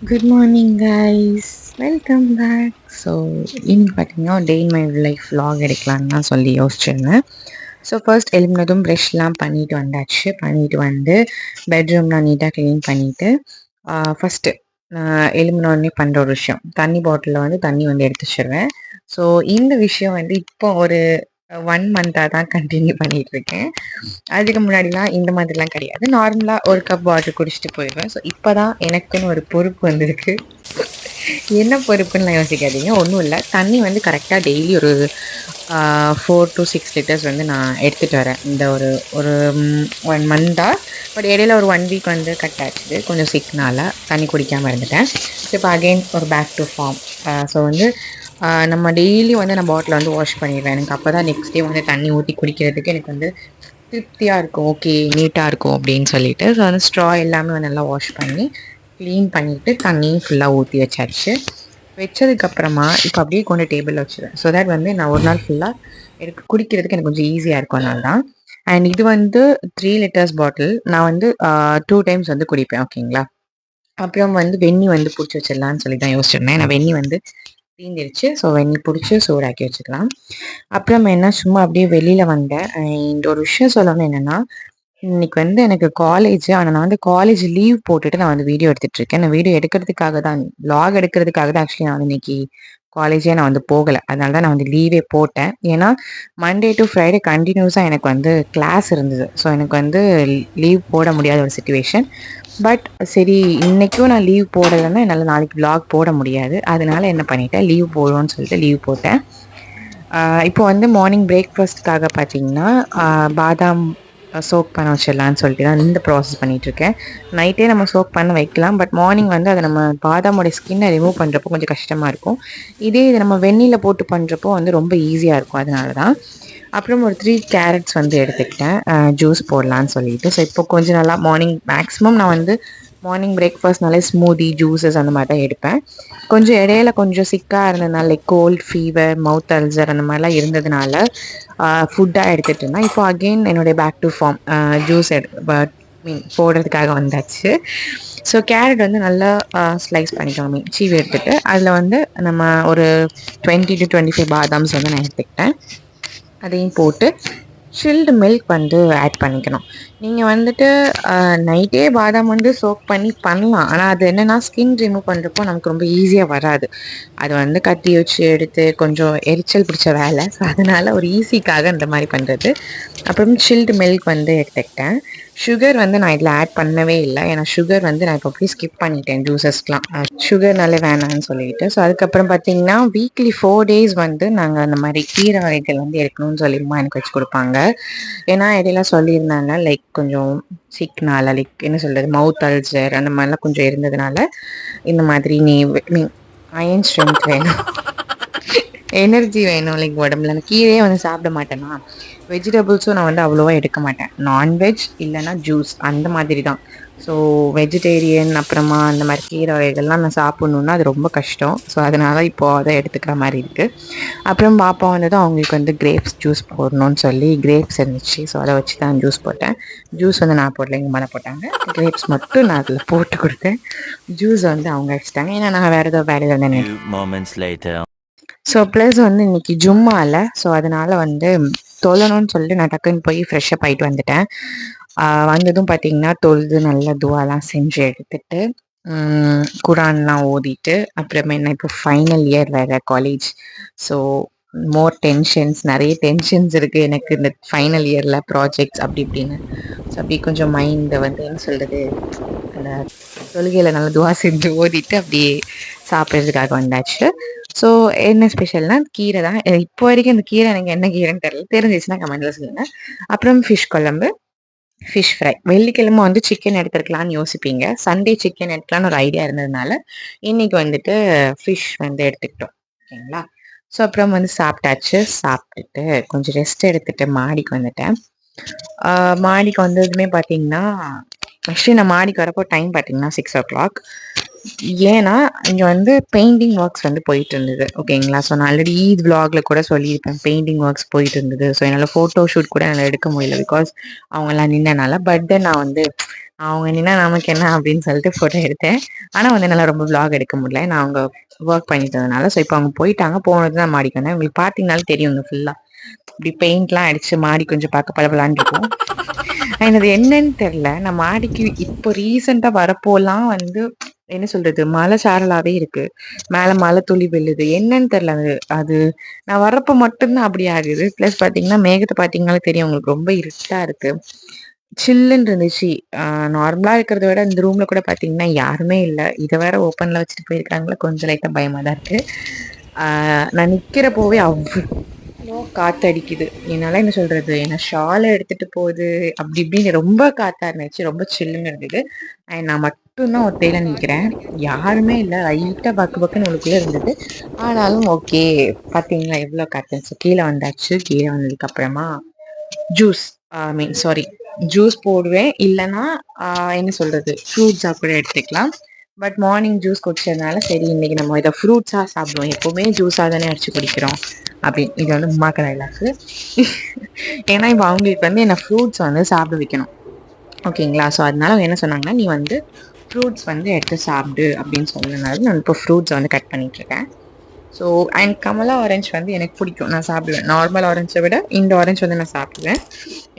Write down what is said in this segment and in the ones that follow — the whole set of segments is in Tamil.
Good morning guys, welcome back. So இன்னைக்கு பார்த்தீங்கன்னா day in my life vlog எடுக்கலான்னு தான் சொல்லி யோசிச்சிருந்தேன். ஸோ ஃபர்ஸ்ட் எழுப்பினதும் ப்ரெஷ்லாம் பண்ணிட்டு வந்தாச்சு. பண்ணிட்டு வந்து பெட்ரூம்லாம் நீட்டாக க்ளீன் பண்ணிவிட்டு ஃபஸ்ட்டு நான் எழுப்பினோடனே பண்ணுற ஒரு விஷயம், தண்ணி பாட்டிலில் வந்து தண்ணி வந்து எடுத்து வச்சிருவேன். ஸோ இந்த விஷயம் வந்து இப்போ ஒரு 1 மந்த்தாக தான் கண்டினியூ பண்ணிகிட்டு இருக்கேன். அதுக்கு முன்னாடிலாம் இந்த மாதிரிலாம் கிடையாது. நார்மலாக ஒரு கப் வாட்டர் குடிச்சிட்டு போயிடுவேன். ஸோ இப்போ தான் எனக்குன்னு ஒரு பொறுப்பு வந்திருக்கு. என்ன பொறுப்புன்னு யோசிக்காதீங்க, ஒன்றும் இல்லை. தண்ணி வந்து கரெக்டாக டெய்லி ஒரு 4 to 6 லிட்டர்ஸ் வந்து நான் எடுத்துகிட்டு வரேன். இந்த ஒரு ஒரு 1 மந்தாக. பட் இடையில ஒரு 1 வீக் வந்து கட் ஆச்சுது, கொஞ்சம் சிக்னால தண்ணி குடிக்காமல் இருந்துட்டேன். ஸோ இப்போ அகெயின் ஒரு பேக் டு ஃபார்ம். ஸோ வந்து நம்ம டெய்லி வந்து நான் பாட்டில் வந்து வாஷ் பண்ணிடுவேன். எனக்கு அப்போ தான் நெக்ஸ்ட் டே வந்து தண்ணி ஊற்றி குடிக்கிறதுக்கு எனக்கு வந்து திருப்தியாக இருக்கும். ஓகே, நீட்டாக இருக்கும் அப்படின்னு சொல்லிட்டு. ஸோ வந்து ஸ்ட்ரா எல்லாமே வந்து நல்லா வாஷ் பண்ணி க்ளீன் பண்ணிவிட்டு தண்ணியும் ஃபுல்லாக ஊற்றி வச்சாச்சு. வச்சதுக்கப்புறமா இப்போ அப்படியே கொண்டு டேபிளில் வச்சுருவேன். ஸோ தட் வந்து நான் ஒரு நாள் ஃபுல்லாக எனக்கு குடிக்கிறதுக்கு எனக்கு கொஞ்சம் ஈஸியாக இருக்கும், அதனால தான். அண்ட் இது வந்து 3 லிட்டர்ஸ் பாட்டில். நான் வந்து 2 டைம்ஸ் வந்து குடிப்பேன், ஓகேங்களா. அப்புறம் வந்து வெந்நி வந்து பிடிச்சி வச்சிடலான்னு சொல்லி தான் யோசிச்சிருந்தேன். நான் வெந்நி வந்து தீந்துருச்சு. ஸோ வெந்நி பிடிச்சி சூடாக்கி வச்சுக்கலாம். அப்புறம் என்ன, சும்மா அப்படியே வெளியில் வந்தேன். அண்ட் ஒரு விஷயம் சொல்லணும் என்னென்னா, இன்னைக்கு வந்து எனக்கு காலேஜ். ஆனால் நான் வந்து காலேஜ் லீவ் போட்டுட்டு நான் வந்து வீடியோ எடுத்துகிட்டு இருக்கேன். நான் வீடியோ எடுக்கிறதுக்காக தான், vlog எடுக்கிறதுக்காக தான் ஆக்சுவலி நான் வந்து இன்னைக்கு காலேஜே நான் வந்து போகலை. அதனால தான் நான் வந்து லீவே போட்டேன். ஏன்னா மண்டே டு ஃப்ரைடே கண்டினியூஸாக எனக்கு வந்து கிளாஸ் இருந்தது. ஸோ எனக்கு வந்து லீவ் போட முடியாத ஒரு சுச்சுவேஷன். பட் சரி, இன்றைக்கும் நான் லீவ் போடலைன்னா என்னால் நாளைக்கு vlog போட முடியாது. அதனால என்ன பண்ணிட்டேன், லீவ் போடுவோன்னு சொல்லிட்டு லீவ் போட்டேன். இப்போ வந்து மார்னிங் பிரேக்ஃபாஸ்ட்டுக்காக பார்த்தீங்கன்னா பாதாம் சோக் பண்ண வச்சிடலான்னு சொல்லிட்டு தான் இந்த ப்ராசஸ் பண்ணிகிட்ருக்கேன். நைட்டே நம்ம சோக் பண்ண வைக்கலாம், பட் மார்னிங் வந்து அதை நம்ம பாதாமோட ஸ்கின்னை ரிமூவ் பண்ணுறப்போ கொஞ்சம் கஷ்டமாக இருக்கும். இதே இது நம்ம வெந்நியில் போட்டு பண்ணுறப்போ வந்து ரொம்ப ஈஸியாக இருக்கும், அதனால தான். அப்புறம் ஒரு 3 கேரட்ஸ் வந்து எடுத்துக்கிட்டேன், ஜூஸ் போடலான்னு சொல்லிட்டு. ஸோ இப்போ கொஞ்சம் நல்லா மார்னிங் மேக்ஸிமம் நான் வந்து மார்னிங் பிரேக்ஃபாஸ்ட்னாலே ஸ்மூதி, ஜூஸஸ் அந்த மாதிரி தான் எடுப்பேன். கொஞ்சம் இடையில கொஞ்சம் சிக்காக இருந்ததுனால, like cold, fever, mouth ulcer அந்த மாதிரிலாம் இருந்ததுனால ஃபுட்டாக எடுத்துகிட்டு இருந்தேன். இப்போ அகெயின் என்னுடைய பேக் டு ஃபார்ம், ஜூஸ் போடுறதுக்காக வந்தாச்சு. ஸோ கேரட் வந்து நல்லா ஸ்லைஸ் பண்ணிக்கணும், சீவி எடுத்துகிட்டு அதில் வந்து நம்ம ஒரு 20 to 25 பாதாம்ஸ் வந்து நான் எடுத்துக்கிட்டேன். அதையும் போட்டு சில்டு மில்க் வந்து ஆட் பண்ணிக்கணும். நீங்கள் வந்துட்டு நைட்டே பாதாம் வந்து சோக் பண்ணி பண்ணலாம். ஆனால் அது என்னென்னா, ஸ்கின் ரிமூவ் பண்ணுறப்போ நமக்கு ரொம்ப ஈஸியாக வராது. அது வந்து கத்தி வச்சு எடுத்து கொஞ்சம் எரிச்சல் பிடிச்ச வேலை. ஸோ அதனால் ஒரு ஈஸிக்காக இந்த மாதிரி பண்ணுறது. அப்புறம் சில்டு மில்க் வந்து எடுத்துக்கிட்டேன். சுகர் வந்து நான் இதில் ஆட் பண்ணவே இல்லை. ஏன்னா சுகர் வந்து நான் இப்போ அப்படியே ஸ்கிப் பண்ணிட்டேன் ஜூஸஸ்லாம், சுகர்னாலே வேணான்னு சொல்லிட்டு. ஸோ அதுக்கப்புறம் பார்த்தீங்கன்னா வீக்லி 4 days வந்து நாங்கள் அந்த மாதிரி கீரை வகைகள் வந்து எடுக்கணும்னு சொல்லி எனக்கு வச்சு கொடுப்பாங்க. ஏன்னா இடையில சொல்லியிருந்தாங்க, லைக் கொஞ்சம் சிக்னால, லைக் என்ன சொல்கிறது, மவுத் அல்சர் அந்த மாதிரிலாம் கொஞ்சம் இருந்ததுனால இந்த மாதிரி நீ அயன் ஸ்ட்ரென்த் வேணும், எனர்ஜி வேணும், லைக் உடம்புல. அந்த கீரையே வந்து சாப்பிட மாட்டேன்னா, வெஜிடபிள்ஸும் நான் வந்து அவ்வளோவா எடுக்க மாட்டேன். நான்வெஜ் இல்லைன்னா ஜூஸ் அந்த மாதிரி தான். ஸோ வெஜிடேரியன் அப்புறமா அந்த மாதிரி கீரை வகைகள்லாம் நான் சாப்பிட்ணுன்னா அது ரொம்ப கஷ்டம். ஸோ அதனால் இப்போது அதை எடுத்துக்கிற மாதிரி இருக்குது. அப்புறம் பாப்பா வந்ததும் அவங்களுக்கு வந்து கிரேப்ஸ் ஜூஸ் போடணும்னு சொல்லி கிரேப்ஸ் இருந்துச்சு. ஸோ அதை வச்சு தான் ஜூஸ் போட்டேன். ஜூஸ் வந்து நான் போடல, எங்கள் மேலே போட்டாங்க. கிரேப்ஸ் மட்டும் நான் அதில் போட்டு கொடுத்தேன். ஜூஸ் வந்து அவங்க அடிச்சிட்டாங்க, ஏன்னா நான் வேறு ஏதோ வேலையில் இருந்தேன். ஸோ ப்ளஸ் வந்து இன்றைக்கி ஜும்மாவில். ஸோ அதனால் வந்து தொழணும்னு சொல்லிட்டு நான் டக்குன்னு போய் ஃப்ரெஷ்ஷப் ஆகிட்டு வந்துட்டேன். வந்ததும் பார்த்திங்கன்னா தொழுது நல்லா துவாலாம் செஞ்சு எடுத்துகிட்டு குரான்லாம் ஓதிட்டு, அப்புறமே என்ன, இப்போ ஃபைனல் இயர் வேறு காலேஜ். ஸோ மோர் டென்ஷன்ஸ், நிறைய டென்ஷன்ஸ் இருக்குது எனக்கு இந்த ஃபைனல் இயரில், ப்ராஜெக்ட்ஸ் அப்படி இப்படின்னு. ஸோ அப்படி கொஞ்சம் மைண்டை வந்து என்ன சொல்கிறது, அந்த தொழுகையில் நல்லா துவா செஞ்சு ஓதிட்டு அப்படியே சாப்பிட்றதுக்காக வந்தாச்சு. ஸோ என்ன ஸ்பெஷல்னால் கீரை தான். இப்போ வரைக்கும் இந்த கீரை எனக்கு என்ன கீரைன்னு தெரியல, தெரிஞ்சிச்சுன்னா கமெண்ட்டில் சொல்லுங்கள். அப்புறம் ஃபிஷ் குழம்பு, ஃபிஷ் ஃப்ரை. வெள்ளிக்கிழமை வந்து சிக்கன் எடுத்துருக்கலான்னு யோசிப்பீங்க. சண்டே சிக்கன் எடுக்கலான்னு ஒரு ஐடியா இருந்ததுனால இன்றைக்கி வந்துட்டு ஃபிஷ் வந்து எடுத்துக்கிட்டோம், ஓகேங்களா. ஸோ அப்புறம் வந்து சாப்பிட்டாச்சு. சாப்பிட்டுட்டு கொஞ்சம் ரெஸ்ட் எடுத்துகிட்டு மாடிக்கு வந்துட்டேன். மாடிக்கு வந்ததுமே பார்த்தீங்கன்னா, ஆக்சுவலி நான் மாடிக்கு வரப்போ டைம் பார்த்தீங்கன்னா 6 o'clock. ஏன்னா இங்கே வந்து பெயிண்டிங் ஒர்க்ஸ் வந்து போயிட்டு இருந்தது ஓகேங்களா. ஸோ நான் ஆல்ரெடி ஈத் vlogல கூட சொல்லியிருப்பேன், பெயிண்டிங் ஒர்க்ஸ் போயிட்டு இருந்தது. ஸோ என்னால் ஃபோட்டோ ஷூட் கூட என்னால் எடுக்க முடியல, பிகாஸ் அவங்கெல்லாம் நின்னனால. பட் தென் நான் வந்து அவங்க நின்னா நமக்கு என்ன அப்படின்னு சொல்லிட்டு ஃபோட்டோ எடுத்தேன். ஆனால் வந்து என்னால் ரொம்ப vlog எடுக்க முடியல, நான் அவங்க ஒர்க் பண்ணிட்டு இருந்ததுனால. ஸோ இப்போ அவங்க போயிட்டாங்க, போனது தான் மாடிக்கு வந்தேன். உங்களுக்கு பார்த்தீங்கனாலும் தெரியுங்க ஃபுல்லாக இப்படி பெயிண்ட்லாம் அடிச்சு மாடி கொஞ்சம் பார்க்க பளபளன்னு இருக்கும். அது என்னன்னு தெரியல, நான் மாடிக்கு இப்போ ரீசெண்டா வரப்போலாம் வந்து என்ன சொல்றது, மழை சாரலாவே இருக்கு, மேல மழை துளி விழுது. என்னன்னு தெரியல அது அது நான் வர்றப்ப மட்டும்தான் அப்படி ஆகுது. பிளஸ் பாத்தீங்கன்னா மேகத்தை பாத்தீங்கன்னாலே தெரியும் உங்களுக்கு, ரொம்ப இருட்டா இருக்கு, சில்லுன்னு இருந்துச்சு. நார்மலா இருக்கிறத விட இந்த ரூம்ல கூட பாத்தீங்கன்னா யாருமே இல்லை. இதை வேற ஓப்பன்ல வச்சுட்டு போயிருக்காங்களா, கொஞ்சம் லைட்டா பயமா தான் இருக்கு. நான் நிக்கிறப்போவே அவ்வளோ காத்தடிக்குது. என்னால என்ன சொல்றது, என்ன ஷாலை எடுத்துட்டு போகுது அப்படி இப்படின்னு, ரொம்ப காத்தா இருந்துச்சு, ரொம்ப சில்லுன்னு இருந்தது. அண்ட் நான் மட்டும்தான் ஒத்தையில நிக்கிறேன், யாருமே இல்லை. லைட்டா பக்கு பக்குன்னு உள்ளுக்குள்ள இருந்தது. ஆனாலும் ஓகே, பாத்தீங்களா எவ்வளோ காத்துச்சு. கீழே வந்தாச்சு. கீழே வந்ததுக்கு அப்புறமா ஜூஸ், ஐ மீன் சாரி, ஜூஸ் போடுவேன். இல்லைன்னா என்ன சொல்றது, ஃப்ரூட்ஸாக கூட எடுத்துக்கலாம். பட் மார்னிங் ஜூஸ் குடிச்சதுனால சரி இன்னைக்கு நம்ம இதை ஃப்ரூட்ஸாக சாப்பிடுவோம், எப்போவுமே ஜூஸாக தானே அடிச்சு குடிக்கிறோம் அப்படின்னு. இது வந்து உமாக்க டைலாக்கு. ஏன்னா இப்போ அவங்களுக்கு வந்து என்ன ஃப்ரூட்ஸ் வந்து சாப்பிட வைக்கணும் ஓகேங்களா. ஸோ அதனால அவங்க என்ன சொன்னாங்கன்னா, நீ வந்து ஃப்ரூட்ஸ் வந்து எடுத்து சாப்பிடு அப்படின்னு சொன்னதுனால நான் இப்போ ஃப்ரூட்ஸை வந்து கட் பண்ணிட்டு இருக்கேன். ஸோ அண்ட் கமலா ஆரஞ்சு வந்து எனக்கு பிடிக்கும், நான் சாப்பிடுவேன். நார்மல் ஆரஞ்சை விட இந்த ஆரஞ்சு வந்து நான் சாப்பிடுவேன்.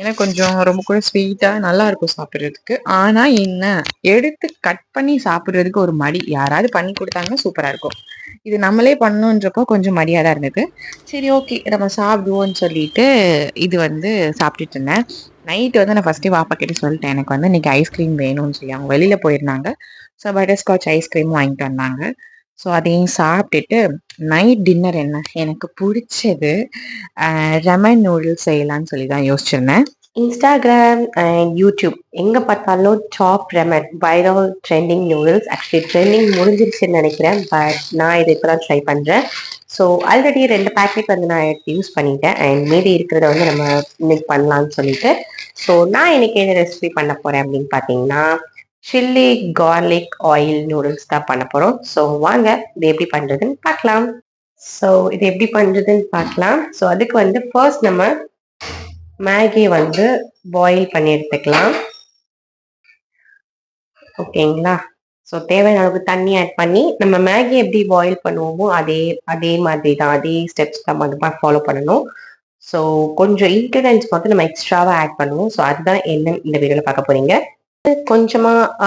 ஏன்னா கொஞ்சம் ரொம்ப கூட ஸ்வீட்டாக நல்லா இருக்கும் சாப்பிட்றதுக்கு. ஆனால் என்ன, எடுத்து கட் பண்ணி சாப்பிட்றதுக்கு ஒரு மடி. யாராவது பண்ணி கொடுத்தாங்கன்னா சூப்பராக இருக்கும், இது நம்மளே பண்ணணுன்றப்போ கொஞ்சம் மடியாக தான் இருந்தது. சரி ஓகே நம்ம சாப்பிடுவோம்னு சொல்லிட்டு இது வந்து சாப்பிட்டுட்டு இருந்தேன். நைட்டு வந்து நான் ஃபஸ்ட்டு பாப்பா கிட்ட சொல்லிட்டேன், எனக்கு வந்து இன்னைக்கு ஐஸ்கிரீம் வேணும்னு சொல்லி. அவங்க வெளியில் போயிருந்தாங்க. ஸோ பட்டர்ஸ்காட்ச் ஐஸ்கிரீம் வாங்கிட்டு வந்தாங்க. ஸோ அதையும் சாப்பிட்டுட்டு நைட் டின்னர் என்ன, எனக்கு பிடிச்சது லெமன் நூடுல்ஸ் செய்யலான்னு சொல்லி தான் யோசிச்சிருந்தேன். இன்ஸ்டாகிராம் அண்ட் யூடியூப் எங்கே பார்த்தாலும் top ramen viral trending noodles. Actually trending முடிஞ்சிருச்சுன்னு நினைக்கிறேன், பட் நான் இதை இப்போ தான் ட்ரை பண்ணுறேன். ஸோ ஆல்ரெடி 2 பேக்கெட் வந்து நான் எடுத்து யூஸ் பண்ணிட்டேன், அண்ட் மீதி இருக்கிறத வந்து நம்ம இன்னைக்கு பண்ணலான்னு சொல்லிட்டு. ஸோ நான் இன்னைக்கு என்ன ரெசிபி பண்ண போகிறேன் அப்படின்னு பார்த்தீங்கன்னா, சில்லி கார்லிக் ஆயில் நூடுல்ஸ் தான் பண்ண போகிறோம். ஸோ வாங்க இது எப்படி பண்ணுறதுன்னு பார்க்கலாம். ஸோ இது எப்படி பண்ணுறதுன்னு பார்க்கலாம். ஸோ அதுக்கு வந்து ஃபர்ஸ்ட் நம்ம மேகி வந்து பாயில் பண்ணி எடுத்துக்கலாம் ஓகேங்களா. ஸோ தேவையான அளவுக்கு தண்ணி ஆட் பண்ணி நம்ம மேகி எப்படி பாயில் பண்ணுவோமோ அதே அதே மாதிரி தான், அதே ஸ்டெப்ஸ் தான் வந்து ஃபாலோ பண்ணணும். ஸோ கொஞ்சம் இன்க்ரீடியன்ஸ் மட்டும் நம்ம எக்ஸ்ட்ராவாக ஆட் பண்ணுவோம். ஸோ அதுதான் என்ன இந்த வீடியோவில் பார்க்க போறீங்க. கொஞ்சமாக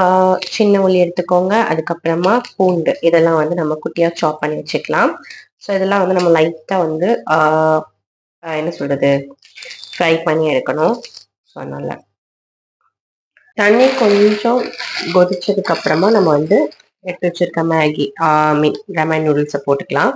சின்ன உள்ளி எடுத்துக்கோங்க, அதுக்கப்புறமா பூண்டு, இதெல்லாம் வந்து நம்ம குட்டியாக சாப் பண்ணி வச்சுக்கலாம். ஸோ இதெல்லாம் வந்து நம்ம லைட்டாக வந்து என்ன சொல்றது, ஃப்ரை பண்ணி எடுக்கணும். ஸோ அதனால தண்ணி கொஞ்சம் கொதிச்சதுக்கு அப்புறமா நம்ம வந்து எடுத்து வச்சிருக்க மேகி மீன் லெமன் நூடுல்ஸை போட்டுக்கலாம்.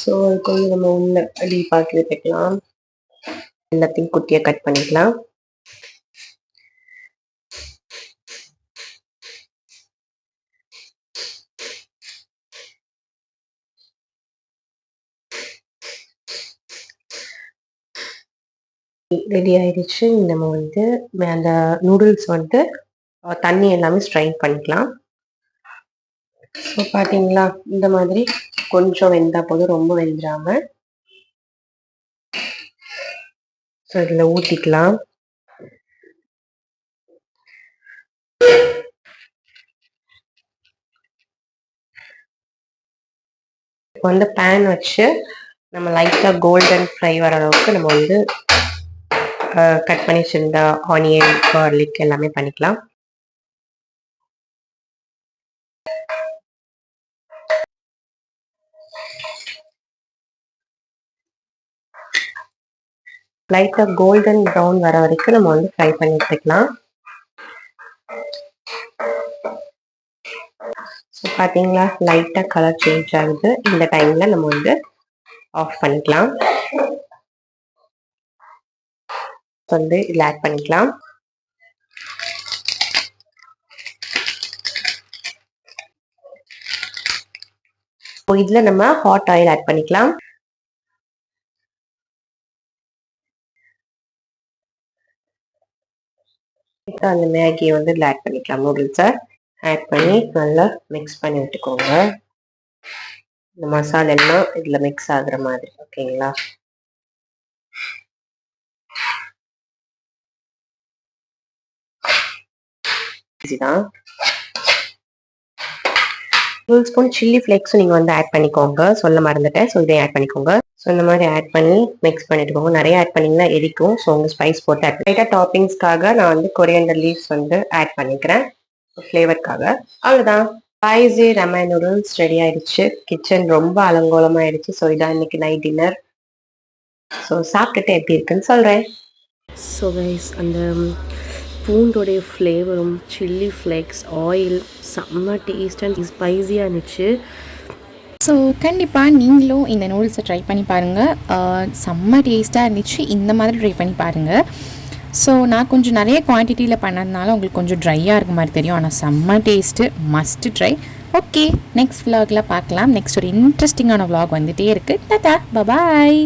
ஸோ கொஞ்சம் நம்ம உள்ள டீப்பாக்கி விட்டுக்கலாம். எல்லாத்தையும் குட்டியாக கட் பண்ணிக்கலாம். ரெடி ஆயிடுச்சு. நம்ம வந்து அந்த நூடுல்ஸ் வந்து தண்ணி எல்லாமே ஸ்ட்ரைன் பண்ணிக்கலாம். ஸோ பார்த்தீங்களா, இந்த மாதிரி கொஞ்சம் வெந்தா போதும், ரொம்ப வெந்துடாம. ஸோ இதில் ஊற்றிக்கலாம். இப்போ வந்து பேன் வச்சு நம்ம லைட்டாக கோல்டன் ஃப்ரை வர அளவுக்கு நம்ம வந்து கட் பண்ணி வச்சிருந்த ஆனியன் கார்லிக் எல்லாமே பண்ணிக்கலாம். லைட்டாக கோல்டன் ப்ரௌன் வர வரைக்கும் நம்ம வந்து ஃப்ரை பண்ணி எடுத்துக்கலாம். ஸோ பார்த்தீங்களா, லைட்டாக கலர் சேஞ்ச் ஆகுது. இந்த டைமில் நம்ம வந்து ஆஃப் பண்ணிக்கலாம். வந்து இதில் ஆட் பண்ணிக்கலாம். இதுல நம்ம ஹாட் ஆயில் ஆட் பண்ணிக்கலாம். இப்போ அந்த மேகியை வந்து இதில் ஆட் பண்ணிக்கலாம். நூடுல்ஸை ஆட் பண்ணி நல்லா மிக்ஸ் பண்ணி விட்டுக்கோங்க. இந்த மசாலா எல்லாம் இதில் மிக்ஸ் ஆகுற மாதிரி. ஓகேங்களா? தான் 1 ஸ்பூன் சில்லி ஃப்ளேக்ஸும் நீங்கள் வந்து ஆட் பண்ணிக்கோங்க. சொல்ல மறந்துட்டேன். ஸோ இதையும் ஆட் பண்ணிக்கோங்க. ஸோ இந்த மாதிரி ஆட் பண்ணி மிக்ஸ் பண்ணிட்டுக்கோங்க. நிறைய ஆட் பண்ணிங்கன்னா எரிக்கும். ஸோ உங்கள் ஸ்பைஸ் போட்டு ஆட் லைட்டாக டாப்பிங்ஸ்க்காக நான் வந்து கொரியண்டர் லீவ்ஸ் வந்து ஆட் பண்ணிக்கிறேன் ஃப்ளேவருக்காக. அவ்வளோதான். ஸ்பைசி ரமன் நூடுல்ஸ் ரெடி ஆயிடுச்சு. கிச்சன் ரொம்ப அலங்கோலமாயிடுச்சு. ஸோ இதான் இன்னைக்கு நைட் டின்னர். ஸோ சாப்பிட்டுட்டு எப்படி இருக்குன்னு சொல்கிறேன். ஸோ கைஸ், அந்த பூண்டோடைய ஃப்ளேவரும் சில்லி ஃப்ளேக்ஸ் ஆயில் செம்ம டேஸ்ட் அண்ட் ஸ்பைஸியாக இருந்துச்சு. ஸோ கண்டிப்பாக நீங்களும் இந்த நூடுல்ஸை ட்ரை பண்ணி பாருங்கள். செம்ம டேஸ்ட்டாக இருந்துச்சு. இந்த மாதிரி ட்ரை பண்ணி பாருங்கள். ஸோ நான் கொஞ்சம் நிறைய குவான்டிட்டியில் பண்ணதுனால உங்களுக்கு கொஞ்சம் ட்ரையாக இருக்க மாதிரி தெரியும். ஆனால் செம்ம taste, must try. Okay, next விலாகில் பார்க்கலாம். நெக்ஸ்ட் ஒரு இன்ட்ரெஸ்டிங்கான விலாக் வந்துகிட்டே இருக்குது. டாடா, பபாய்.